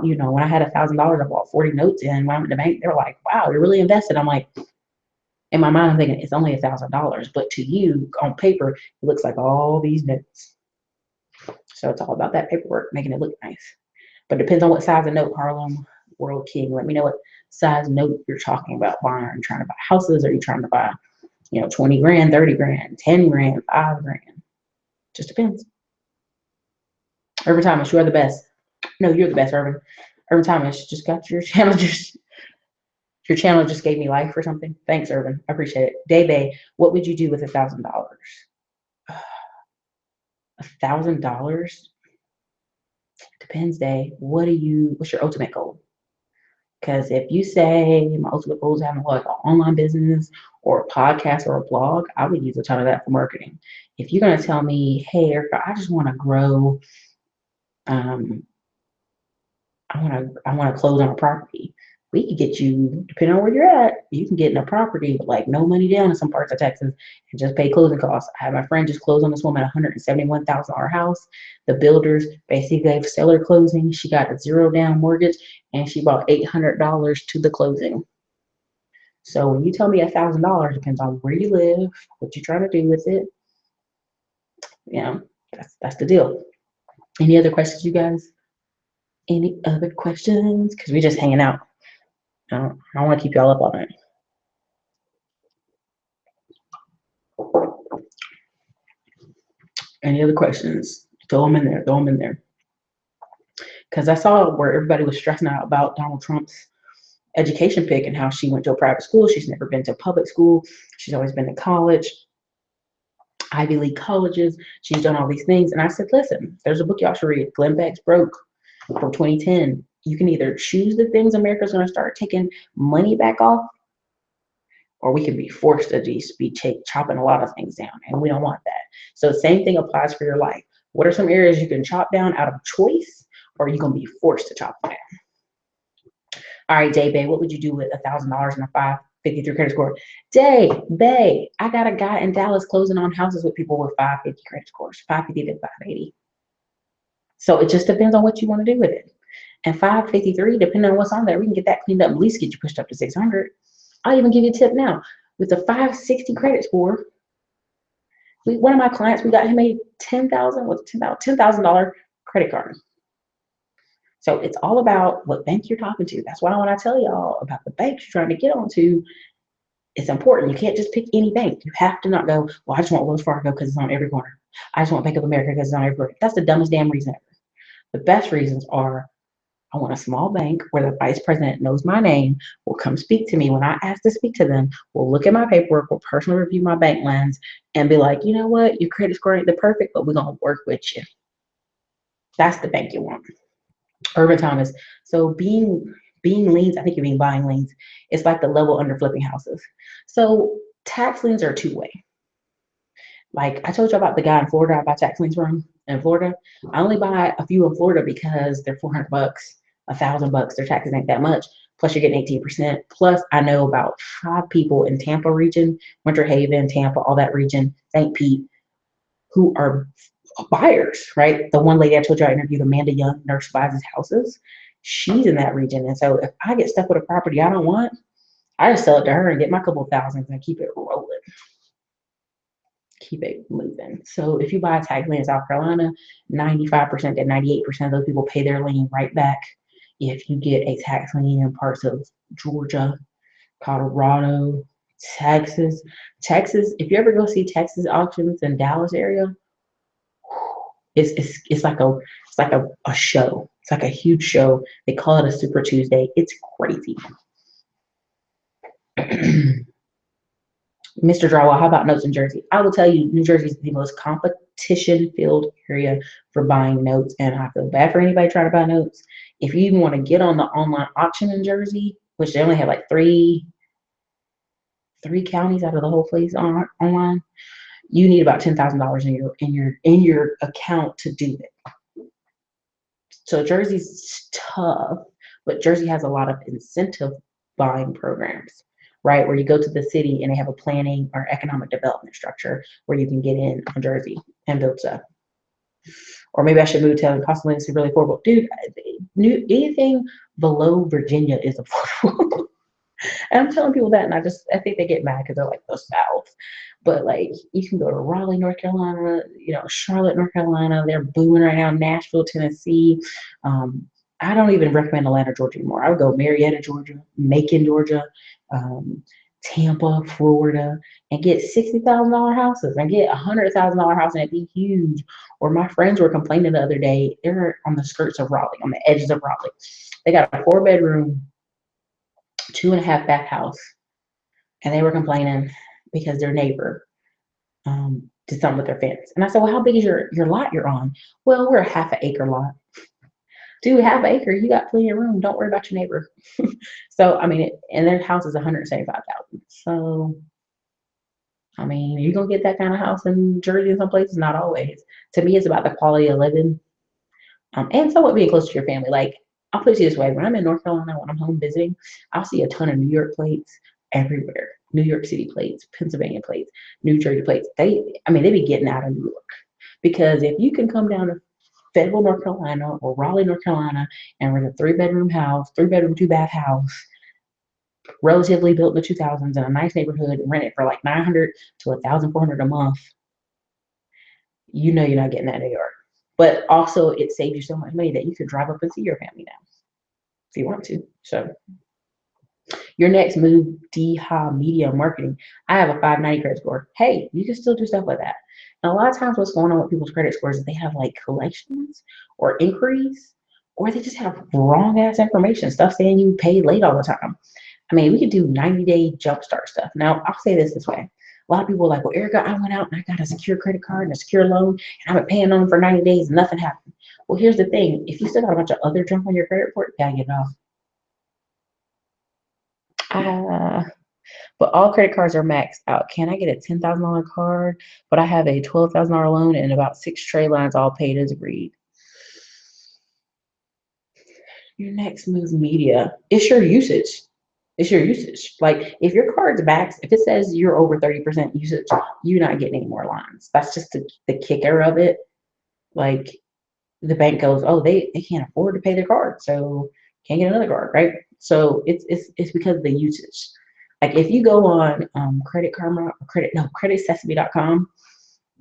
You know, when I had $1,000, I bought 40 notes in. When I went to the bank, they were like, wow, you're really invested. I'm like, in my mind, I'm thinking it's only $1,000, but to you, on paper, it looks like all these notes. So it's all about that paperwork, making it look nice. But it depends on what size of note, Harlem World King. Let me know what size note you're talking about buying. Are you trying to buy houses? Are you trying to buy, 20 grand, 30 grand, 10 grand, 5 grand? Just depends. Urban Thomas, you are the best. No, you're the best, Urban. Urban Thomas, just got your channel just Your channel just gave me life or something. Thanks, Urban. I appreciate it. Day Bay, what would you do with $1,000? $1,000 depends, Day. What's your ultimate goal? Because if you say my ultimate goal is having like an online business or a podcast or a blog, I would use a ton of that for marketing. If you're gonna tell me, hey, Ericka, I just want to grow, um, I want to close on a property. We could get you, depending on where you're at, you can get in a property with like no money down in some parts of Texas and just pay closing costs. I had my friend just close on this woman $171,000 house. The builders basically gave seller closing. She got a zero down mortgage and she bought $800 to the closing. So when you tell me $1,000, depends on where you live, what you're trying to do with it. You know, that's the deal. Any other questions, you guys? Any other questions? Because we're just hanging out. I don't want to keep y'all up all night. Any other questions? Throw them in there. Throw them in there. Because I saw where everybody was stressing out about Donald Trump's education pick and how she went to a private school. She's never been to a public school. She's always been to college, Ivy League colleges. She's done all these things. And I said, listen, there's a book y'all should read, Glenn Beck's Broke from 2010. You can either choose the things America's going to start taking money back off, or we can be forced to just be chopping a lot of things down, and we don't want that. So the same thing applies for your life. What are some areas you can chop down out of choice, or are you going to be forced to chop down? All right, Day Bay, what would you do with $1,000 and a 553 credit score? Day Bay, I got a guy in Dallas closing on houses with people with 550 credit scores, 550 to 580. So it just depends on what you want to do with it. And 553, depending on what's on there, we can get that cleaned up, at least get you pushed up to 600. I'll even give you a tip now. With a 560 credit score, one of my clients, we got him a $10,000 credit card. So it's all about what bank you're talking to. That's why when I tell y'all about the banks you're trying to get onto, it's important. You can't just pick any bank. You have to not go, well, I just want Wells Fargo because it's on every corner. I just want Bank of America because it's on every corner. That's the dumbest damn reason ever. The best reasons are, I want a small bank where the vice president knows my name, will come speak to me when I ask to speak to them, will look at my paperwork, will personally review my bank lines, and be like, you know what, your credit score ain't the perfect, but we're going to work with you. That's the bank you want. Urban Thomas. So being liens, I think you mean buying liens. It's like the level under flipping houses. So tax liens are two-way. Like I told you about the guy in Florida I buy tax liens from in Florida. I only buy a few in Florida because they're $400, $1,000. Their taxes ain't that much. Plus you're getting 18%. Plus I know about 5 people in Tampa region, Winter Haven, Tampa, all that region, St. Pete, who are buyers, right? The one lady I told you I interviewed, Amanda Young, nurse buys his houses. She's in that region. And so if I get stuck with a property I don't want, I just sell it to her and get my couple of thousands and keep it rolling. Keep it moving. So if you buy a tax lien in South Carolina, 95% to 98% of those people pay their lien right back. If you get a tax lien in parts of Georgia, Colorado, Texas, if you ever go see Texas auctions in Dallas area, it's like a show. It's like a huge show. They call it a Super Tuesday. It's crazy. Mr. Drywall, how about notes in Jersey? I will tell you, New Jersey is the most competition-filled area for buying notes, and I feel bad for anybody trying to buy notes. If you even want to get on the online auction in Jersey, which they only have like three counties out of the whole place online, you need about $10,000 in your account to do it. So Jersey's tough, but Jersey has a lot of incentive buying programs, right? Where you go to the city and they have a planning or economic development structure where you can get in on Jersey and build stuff. Or maybe I should move to cost of living is really affordable. Dude, anything below Virginia is affordable. And I'm telling people that, and I think they get mad because they're like, the South. But like, you can go to Raleigh, North Carolina, Charlotte, North Carolina. They're booming right now. Nashville, Tennessee. I don't even recommend Atlanta, Georgia anymore. I would go Marietta, Georgia, Macon, Georgia, Tampa, Florida, and get $60,000 houses and get $100,000 house and it'd be huge. Or my friends were complaining the other day, they're on the skirts of Raleigh, on the edges of Raleigh. They got a 4-bedroom 2.5 bath house, and they were complaining because their neighbor did something with their fence. And I said, well, how big is your lot you're on? Well, we're a half an acre lot. Dude, half an acre, you got plenty of room. Don't worry about your neighbor. So, I mean, and their house is 175,000. So, I mean, you're gonna get that kind of house in Jersey in some places, not always. To me, it's about the quality of living, and somewhat being close to your family. Like, I'll put it this way: when I'm in North Carolina, when I'm home visiting, I'll see a ton of New York plates everywhere. New York City plates, Pennsylvania plates, New Jersey plates. I mean, they be getting out of New York because if you can come down to Fayetteville, North Carolina, or Raleigh, North Carolina, and rent a 3-bedroom house, 3-bedroom, 2-bath house, relatively built in the 2000s in a nice neighborhood, and rent it for like 900 to 1,400 a month, you know you're not getting that in New York. But also, it saves you so much money that you could drive up and see your family now if you want to. So, your next move, DHA Media Marketing. I have a 590 credit score. Hey, you can still do stuff like that. And a lot of times, what's going on with people's credit scores is they have like collections or inquiries, or they just have wrong ass information, stuff saying you paid late all the time. I mean, we could do 90-day jumpstart stuff. Now, I'll say this way. A lot of people are like, well, Ericka, I went out and I got a secure credit card and a secure loan, and I've been paying on them for 90 days and nothing happened. Well, here's the thing. If you still got a bunch of other junk on your credit report, you gotta get it off. But all credit cards are maxed out. Can I get a $10,000 card, but I have a $12,000 loan and about 6 trade lines all paid as agreed? Your next move, media. It's your usage. It's your usage. Like, if your card's maxed, if it says you're over 30% usage, you're not getting any more lines. That's just the kicker of it. Like, the bank goes, oh, they can't afford to pay their card, so can't get another card, right? So it's because of the usage. Like, if you go on Credit Karma or creditsesame.com,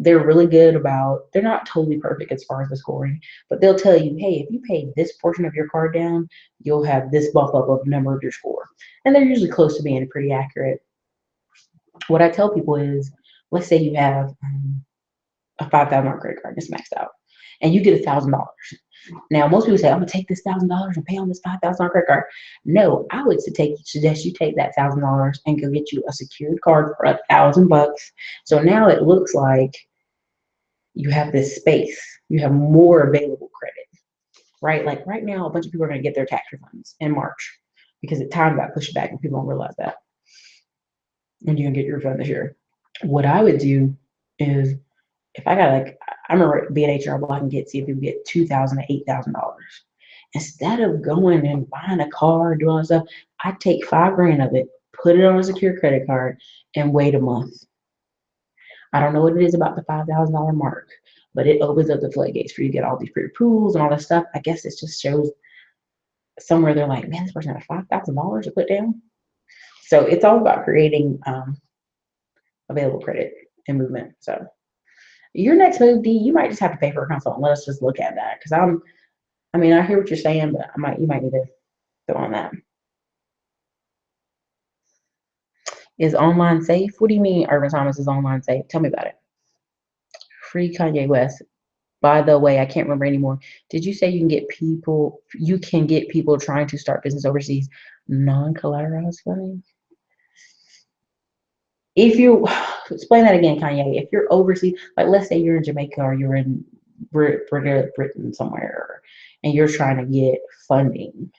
they're really good about, they're not totally perfect as far as the scoring, but they'll tell you, hey, if you pay this portion of your card down, you'll have this bump up of number of your score. And they're usually close to being pretty accurate. What I tell people is, let's say you have a $5,000 credit card that's maxed out, and you get $1,000. Now, most people say, I'm gonna take this $1,000 and pay on this $5,000 credit card. No, I would suggest you take that $1,000 and go get you a secured card for $1,000. So now it looks like you have this space, you have more available credit, right? Like right now, a bunch of people are gonna get their tax refunds in March because the time got pushed back and people don't realize that. And you're gonna get your refund this year. What I would do is, if I got like, I remember being at HR Block and see if we could get $2,000 to $8,000. Instead of going and buying a car, doing all that stuff, I'd take $5,000 of it, put it on a secure credit card, and wait a month. I don't know what it is about the $5,000 mark, but it opens up the floodgates for you to get all these pre-approvals and all that stuff. I guess it just shows somewhere they're like, man, this person has $5,000 to put down. So it's all about creating available credit and movement. So your next move, D, you might just have to pay for a consultant. Let us just look at that, because I mean, I hear what you're saying, but you might need to go on that. Is online safe? What do you mean, Urban Thomas, is online safe? Tell me about it. Free Kanye West. By the way, I can't remember anymore. Did you say you can get people trying to start business overseas non-collateralized funding? If you explain that again, Kanye, if you're overseas, like let's say you're in Jamaica or you're in Britain somewhere, and you're trying to get funding,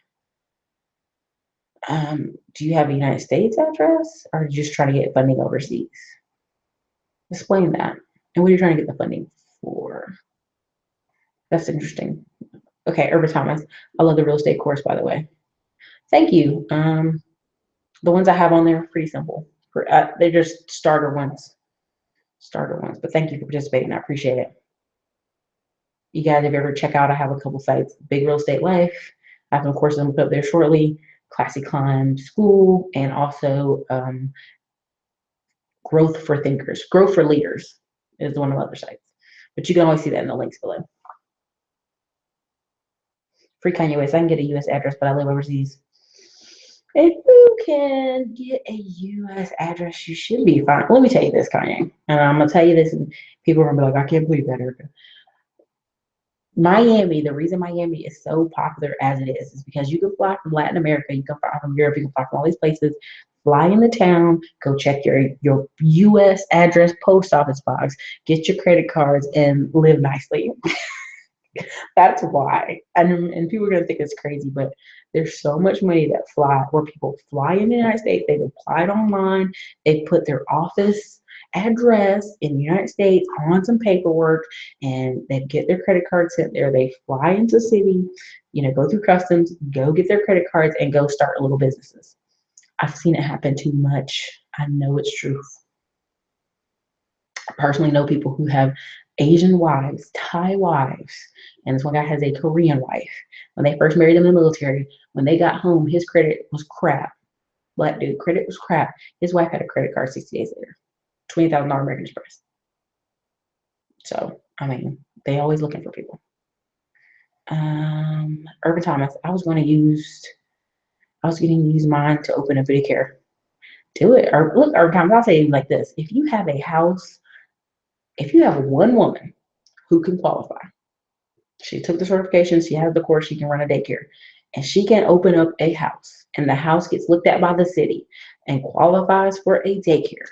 do you have a United States address, or are you just trying to get funding overseas? Explain that. And what are you trying to get the funding for? That's interesting. Okay, Urban Thomas. I love the real estate course, by the way. Thank you. The ones I have on there are pretty simple. They're just starter ones. But thank you for participating. I appreciate it. You guys, if you ever check out, I have a couple sites. Big Real Estate Life. I have some courses I'm going to put up there shortly. Classy Climb School, and also Growth for Thinkers. Growth for Leaders is one of the other sites. But you can always see that in the links below. Free Kanye West. I can get a U.S. address, but I live overseas. If you can get a U.S. address, you should be fine. Let me tell you this, Kanye. And I'm going to tell you this, and people are going to be like, I can't believe that, Ericka. Miami, the reason Miami is so popular as it is because you can fly from Latin America, you can fly from Europe, you can fly from all these places, fly in the town, go check your US address post office box, get your credit cards, and live nicely. That's why. And people are gonna think it's crazy, but there's so much money that fly where people fly in the United States, they've applied online, they put their office address in the United States on some paperwork, and they get their credit card sent there. They fly into the city, go through customs, go get their credit cards, and go start little businesses. I've seen it happen too much. I know it's true. I personally know people who have Asian wives, Thai wives, and this one guy has a Korean wife. When they first married him in the military, when they got home, his credit was crap. Black dude, credit was crap. His wife had a credit card 60 days later, $20,000 American Express. So, I mean, they always looking for people. Urban Thomas, I was going to use mine to open a Daycare. Do it. Or look, Urban Thomas, I'll say it like this. If you have one woman who can qualify, she took the certification, she has the course, she can run a daycare, and she can open up a house, and the house gets looked at by the city and qualifies for a daycare.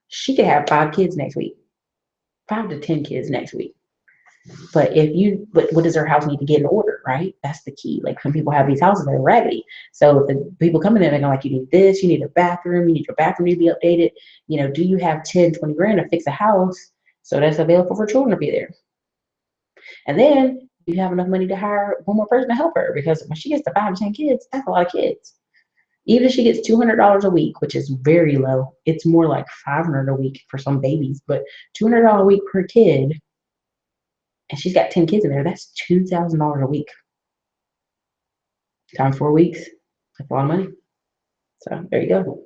She could have 5 kids next week, 5 to 10 kids next week. But what does her house need to get in order, right? That's the key. Like some people have these houses that are raggedy. So if the people come in there, they're going like, you need this, you need a bathroom, you need your bathroom to be updated. Do you have 10, 20 grand to fix a house so that's available for children to be there? And then you have enough money to hire one more person to help her because when she gets to 5 to 10 kids, that's a lot of kids. Even if she gets $200 a week, which is very low, it's more like $500 a week for some babies, but $200 a week per kid, and she's got 10 kids in there, that's $2,000 a week. Times 4 weeks, that's a lot of money. So there you go.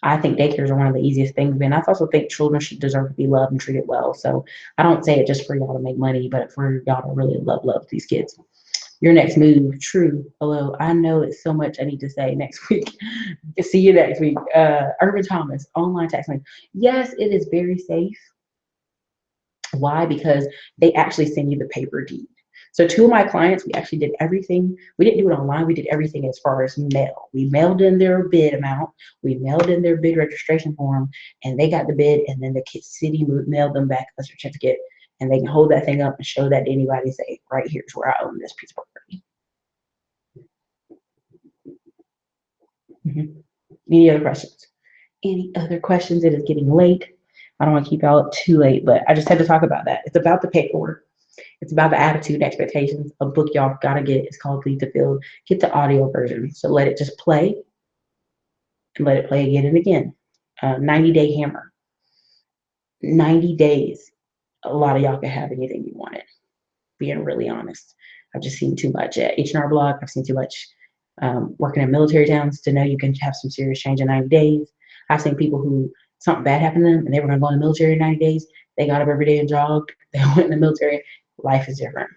I think daycares are one of the easiest things, and I also think children should deserve to be loved and treated well. So I don't say it just for y'all to make money, but for y'all to really love these kids. Your next move, true. Hello, I know it's so much I need to say next week. See you next week. Urban Thomas, online tax lien. Yes, it is very safe. Why? Because they actually send you the paper deed. So 2 of my clients, we actually did everything. We didn't do it online. We did everything as far as mail. We mailed in their bid amount. We mailed in their bid registration form, and they got the bid, and then the city mailed them back a certificate, and they can hold that thing up and show that to anybody and say, right here's where I own this piece of property. Any other questions? Any other questions? It is getting late. I don't want to keep y'all up too late, but I just had to talk about that. It's about the paperwork. It's about the attitude and expectations. A book y'all gotta get. It's called Lead the Field. Get the audio version. So let it just play and let it play again and again. 90-day hammer. 90 days. A lot of y'all can have anything you wanted. Being really honest. I've just seen too much at H&R Block. I've seen too much working in military towns to know you can have some serious change in 90 days. I've seen people who something bad happened to them and they were going to go in the military in 90 days. They got up every day and jogged. They went in the military. Life is different.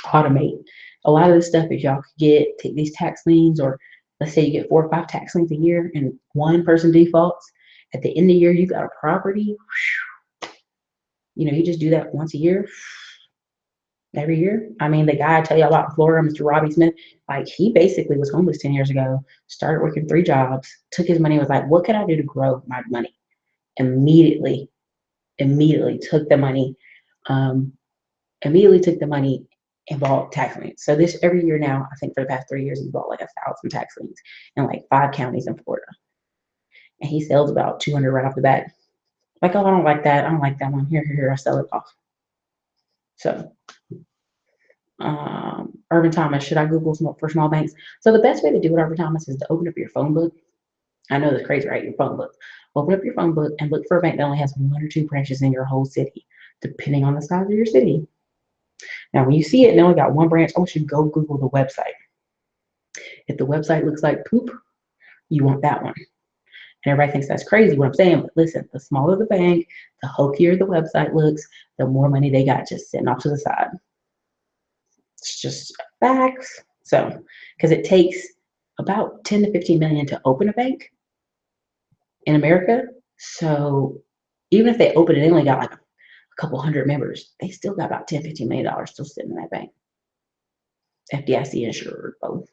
Automate. A lot of this stuff, if y'all could take these tax liens, or let's say you get 4 or 5 tax liens a year and one person defaults, at the end of the year, you got a property. You just do that once a year. Every year. I mean, the guy I tell you about in Florida, Mr. Robbie Smith, like he basically was homeless 10 years ago, started working 3 jobs, took his money, was like, what can I do to grow my money? Immediately took the money, and bought tax liens. So this every year now, I think for the past 3 years, he's bought like 1,000 tax liens in like 5 counties in Florida. And he sells about 200 right off the bat. Like, oh, I don't like that. I don't like that one. Here, I sell it off. So Urban Thomas, should I Google for small banks? So the best way to do it, Urban Thomas, is to open up your phone book. I know that's crazy, right? Your phone book. Open up your phone book and look for a bank that only has 1 or 2 branches in your whole city, depending on the size of your city. Now, when you see it and they only got 1 branch, I want you to go Google the website. If the website looks like poop, you want that one. And everybody thinks that's crazy what I'm saying, but listen, the smaller the bank, the hokier the website looks, the more money they got just sitting off to the side. It's just facts. So, because it takes about 10 to 15 million to open a bank in America. So even if they open it, they only got like a a couple hundred members, they still got about $10–15 million still sitting in that bank. FDIC insured, both.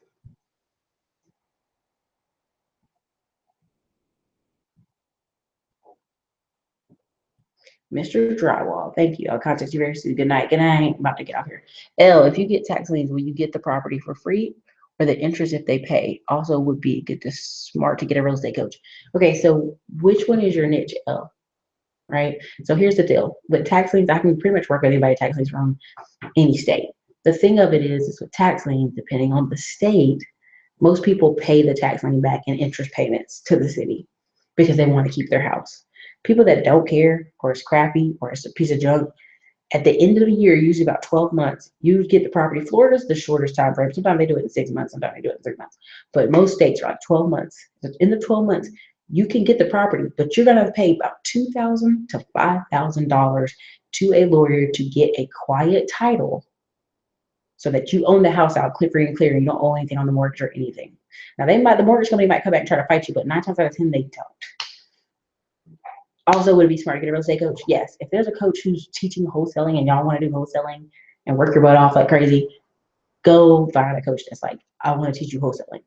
Mr. Drywall, thank you. I'll contact you very soon. Good night. Good night. I'm about to get out here. L, if you get tax liens, will you get the property for free or the interest if they pay? Also would be good to smart to get a real estate coach. Okay, so which one is your niche, L? Right? So here's the deal. With tax liens, I can pretty much work with anybody tax liens from any state. The thing of it is with tax liens, depending on the state, most people pay the tax lien back in interest payments to the city because they want to keep their house. People that don't care, or it's crappy, or it's a piece of junk, at the end of the year, usually about 12 months, you get the property. Florida's the shortest time frame. Sometimes they do it in 6 months, sometimes they do it in 3 months. But most states are like 12 months. In the 12 months, you can get the property, but you're gonna pay about $2,000 to $5,000 to a lawyer to get a quiet title so that you own the house out free and clear and you don't owe anything on the mortgage or anything. Now the mortgage company might come back and try to fight you, but 9 times out of 10 they don't. Also, would it be smart to get a real estate coach? Yes. If there's a coach who's teaching wholesaling and y'all want to do wholesaling and work your butt off like crazy, go find a coach that's like, I want to teach you wholesaling.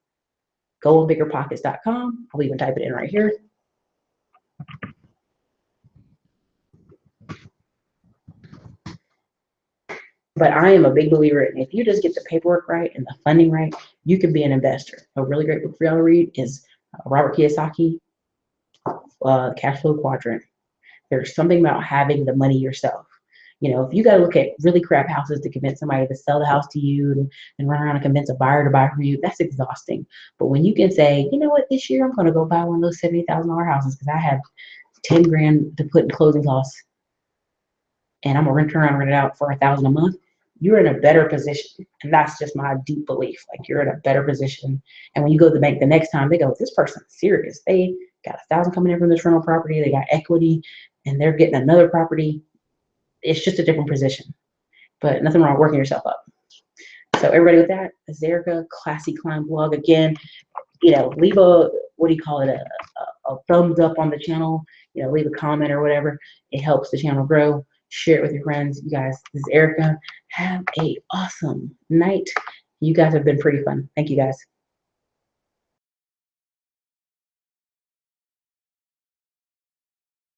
Go on biggerpockets.com. I'll even type it in right here. But I am a big believer in if you just get the paperwork right and the funding right, you can be an investor. A really great book for y'all to read is Robert Kiyosaki, Cash Flow Quadrant. There's something about having the money yourself. You know, if you got to look at really crap houses to convince somebody to sell the house to you and run around and convince a buyer to buy from you, that's exhausting. But when you can say, you know what, this year I'm going to go buy one of those $70,000 houses because I have 10 grand to put in closing costs and I'm going to rent it out for $1,000 a month, you're in a better position. And that's just my deep belief. Like, you're in a better position. And when you go to the bank the next time, they go, this person's serious. They got $1,000 coming in from this rental property. They got equity and they're getting another property. It's just a different position, but nothing wrong with working yourself up. So everybody, with that, this is Ericka, Classy Climb Blog. Again, you know, leave a, what do you call it, a thumbs up on the channel, you know, leave a comment or whatever. It helps the channel grow. Share it with your friends. You guys, this is Ericka. Have a awesome night. You guys have been pretty fun. Thank you, guys.